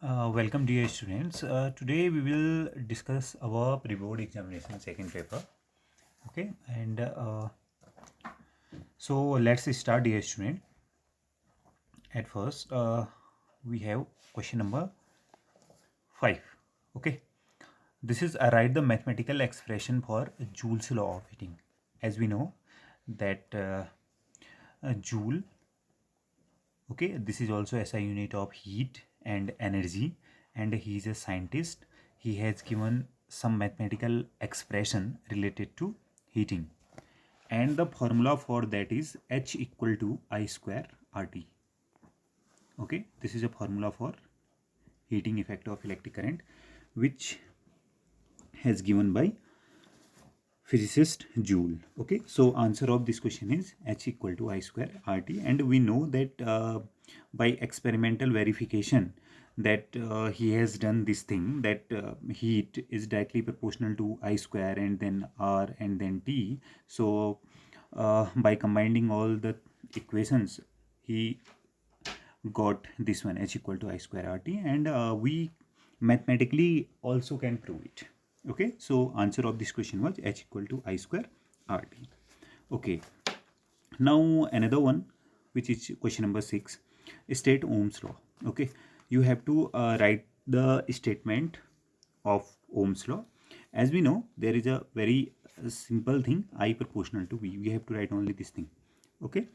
Welcome dear students. Today we will discuss our pre-board examination second paper. Okay, and so let's start dear student. At first we have question number 5. Okay, this is write the mathematical expression for Joule's law of heating. As we know that Joule, okay, this is also SI unit of heat and energy, and he is a scientist. He has given some mathematical expression related to heating, and the formula for that is H equal to I square RT. Okay, this is a formula for heating effect of electric current, which has given by physicist Joule. Okay, so answer of this question is H equal to I square RT, and we know that by experimental verification that he has done this thing, that heat is directly proportional to I square and then R and then T. So by combining all the equations, he got this one, H equal to I square RT, and we mathematically also can prove it. Okay, so answer of this question was H equal to I square RT. Okay, now another one, which is question number 6, state Ohm's law. Okay, you have to write the statement of Ohm's law. As we know, there is a very simple thing, I proportional to V. We have to write only this thing. Okay,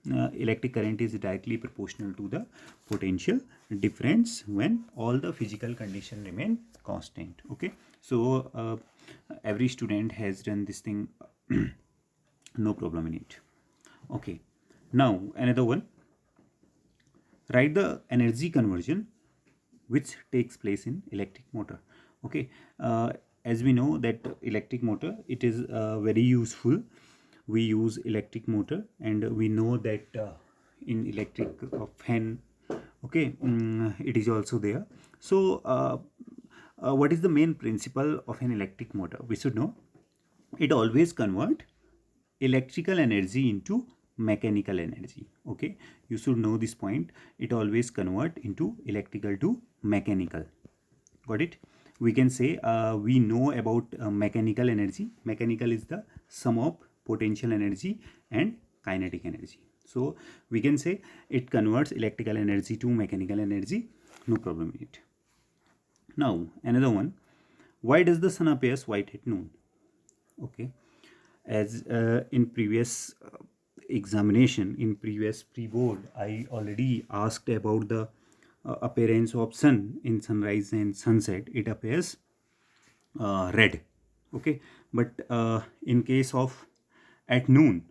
electric current is directly proportional to the potential difference when all the physical conditions remain constant. Okay, so every student has done this thing, no problem in it. Okay, now another one, write the energy conversion which takes place in electric motor. Okay, as we know that electric motor, it is very useful. We use electric motor, and we know that in electric fan, okay, it is also there. So what is the main principle of an electric motor? We should know it always convert electrical energy into mechanical energy. Okay, you should know this point. It always convert into electrical to mechanical. Got it? We can say we know about mechanical energy. Mechanical is the sum of potential energy and kinetic energy. So we can say it converts electrical energy to mechanical energy, no problem in it. Now another one, why does the sun appears white at noon? Okay, as in previous examination, in previous pre-board, I already asked about the appearance of sun in sunrise and sunset. It appears red. Okay, but in case of at noon,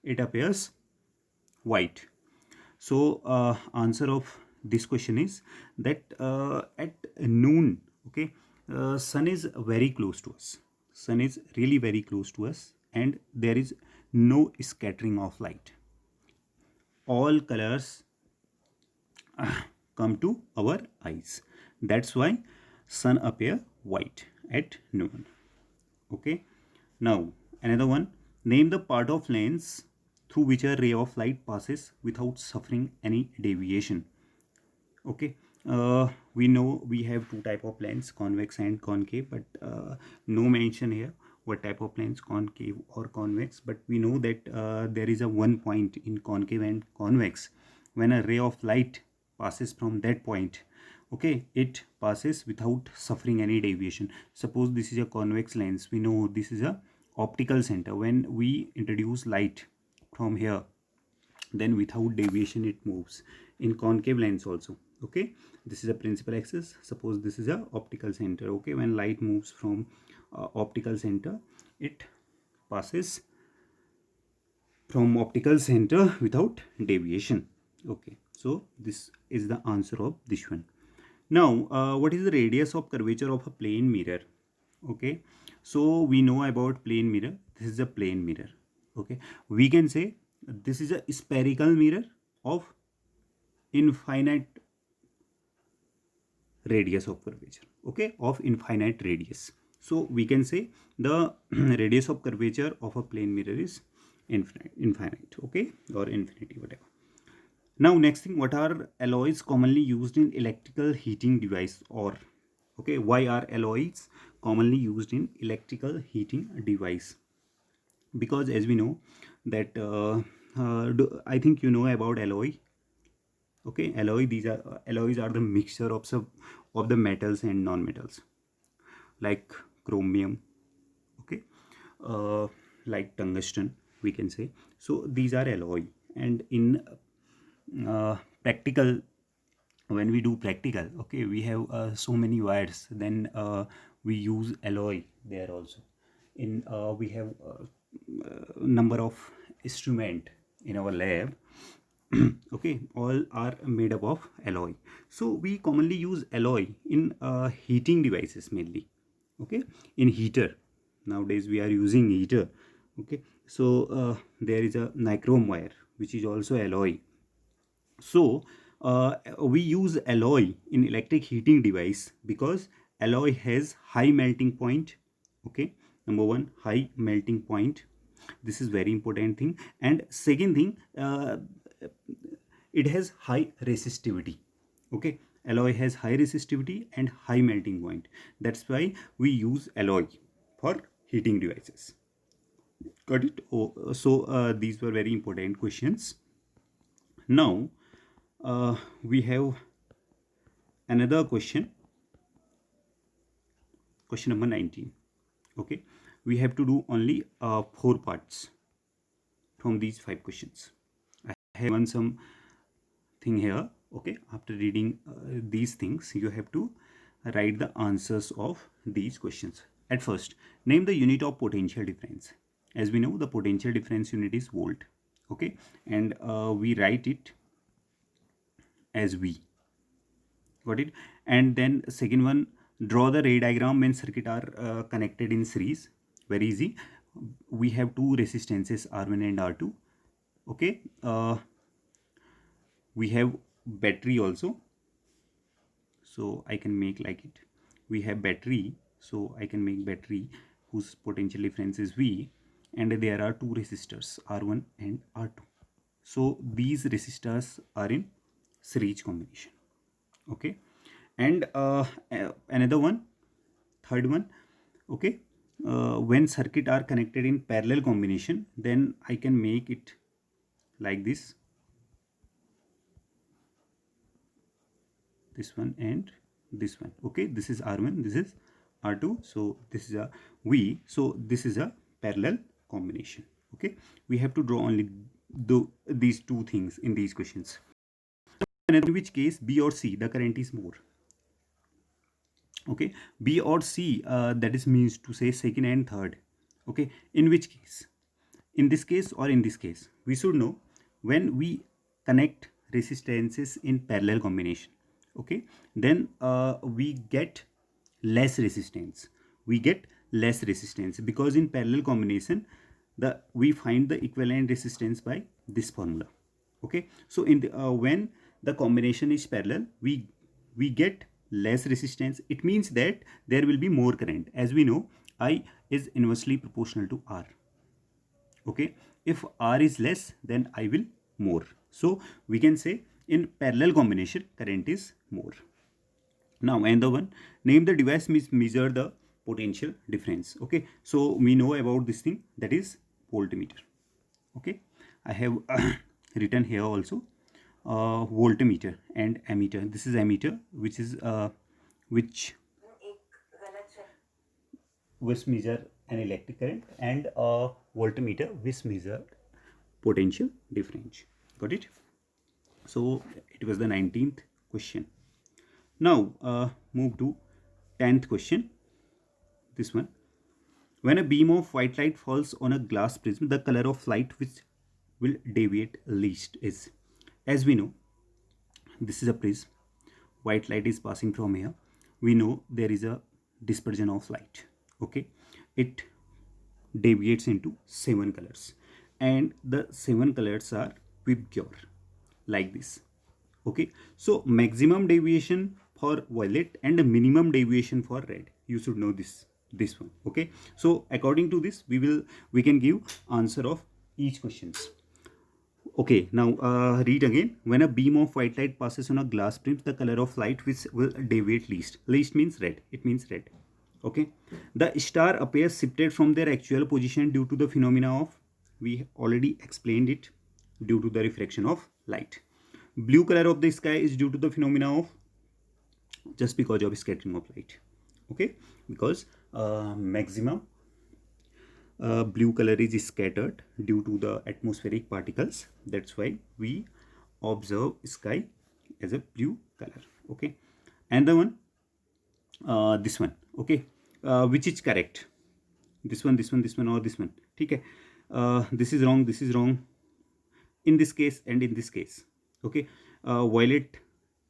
it appears white. So answer of this question is that at noon, okay, sun is very close to us. Sun is really very close to us, and there is no scattering of light. All colors come to our eyes. That's why sun appear white at noon. Okay, now another one, name the part of lens through which a ray of light passes without suffering any deviation. Okay, we know we have two type of lens, convex and concave, but no mention here what type of lens, concave or convex. But we know that there is a one point in concave and convex. When a ray of light passes from that point, okay, it passes without suffering any deviation. Suppose this is a convex lens. We know this is a optical center. When we introduce light from here, then without deviation it moves. In concave lens also, okay, this is a principal axis. Suppose this is a optical center. Okay, when light moves from optical center, it passes from optical center without deviation. Okay, so this is the answer of this one. Now what is the radius of curvature of a plane mirror? Okay, so we know about plane mirror. This is a plane mirror. Okay, we can say this is a spherical mirror of infinite radius of curvature. Okay, of infinite radius. So we can say the radius of curvature of a plane mirror is infinite. Okay, or infinity, whatever. Now next thing, what are alloys commonly used in electrical heating device? Or okay, why are alloys commonly used in electrical heating device? Because as we know that I think you know about alloy. Okay, these are alloys are the mixture of the metals and non-metals, like chromium, okay, uh, like tungsten, we can say. So these are alloy. And in practical, when we do practical, okay, we have so many wires, then we use alloy there also. In we have number of instrument in our lab. Okay, all are made up of alloy. So we commonly use alloy in heating devices mainly. Okay, in heater, nowadays we are using heater. Okay, so there is a nichrome wire which is also alloy. So we use alloy in electric heating device because alloy has high melting point. Okay, number one, high melting point. This is very important thing. And second thing, it has high resistivity. Okay, alloy has high resistivity and high melting point. That's why we use alloy for heating devices. Got it? Oh, so these were very important questions. Now we have another question, question number 19. Okay, we have to do only 4 parts from these 5 questions. I have given some thing here. Okay, after reading these things, you have to write the answers of these questions. At first, name the unit of potential difference. As we know, the potential difference unit is volt. Okay, and we write it as V. Got it? And then second one, draw the ray diagram when circuit are connected in series. Very easy. We have two resistances, R1 and R2. Okay, we have battery also, so I can make like it. We have battery, so I can make battery whose potential difference is V, and there are two resistors, R1 and R2. So these resistors are in series combination. Okay, and another one, third one. Okay, when circuit are connected in parallel combination, then I can make it like this one and this one. Okay, this is R1, this is R2, so this is a V, so this is a parallel combination. Okay, we have to draw only these two things in these questions. And in which case B or C the current is more. Okay, B or C, that is means to say second and third. Okay, in which case, in this case or in this case, we should know when we connect resistances in parallel combination. Okay, then we get less resistance. We get less resistance because in parallel combination, we find the equivalent resistance by this formula. Okay, so in the, when the combination is parallel, we get less resistance. It means that there will be more current. As we know, I is inversely proportional to R. Okay, if R is less, then I will more. So we can say in parallel combination current is more. Now another one, name the device measure the potential difference. Okay, so we know about this thing, that is voltmeter. Okay, I have written here also voltmeter and ammeter. This is ammeter, which is which measure an electric current, and a voltmeter which measure potential difference. Got it? So it was the 19th question. Now move to 10th question. This one. When a beam of white light falls on a glass prism, the color of light which will deviate least is. As we know, this is a prism. White light is passing from here. We know there is a dispersion of light. Okay, it deviates into 7 colors, and the 7 colors are pure like this. Okay, so maximum deviation for violet and minimum deviation for red, you should know this one. Okay, so according to this we can give answer of each questions. Okay, now read again. When a beam of white light passes on a glass prism, the color of light which will deviate least. Least means red. It means red. Okay. The star appears shifted from their actual position due to the phenomena of, we already explained it, due to the refraction of light. Blue color of the sky is due to the phenomena of, just because of scattering of light. Okay, because maximum blue color is scattered due to the atmospheric particles. That's why we observe sky as a blue color. Okay, and the one, this one. Okay, which is correct? This one, this one, this one, or this one? Okay, this is wrong, this is wrong in this case and in this case. Okay, violet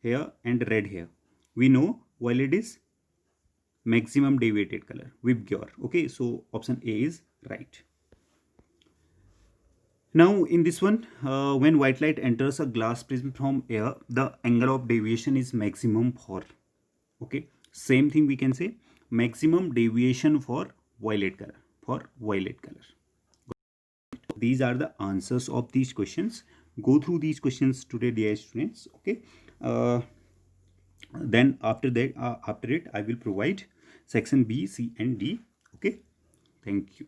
here and red here. We know violet is maximum deviated color, Vibgyor. Okay, so option A is right. Now in this one, when white light enters a glass prism from air, the angle of deviation is maximum for, okay, same thing we can say, maximum deviation for violet color. These are the answers of these questions. Go through these questions today, dear students. Okay, then after that, after it I will provide section B, C and D. Okay, thank you.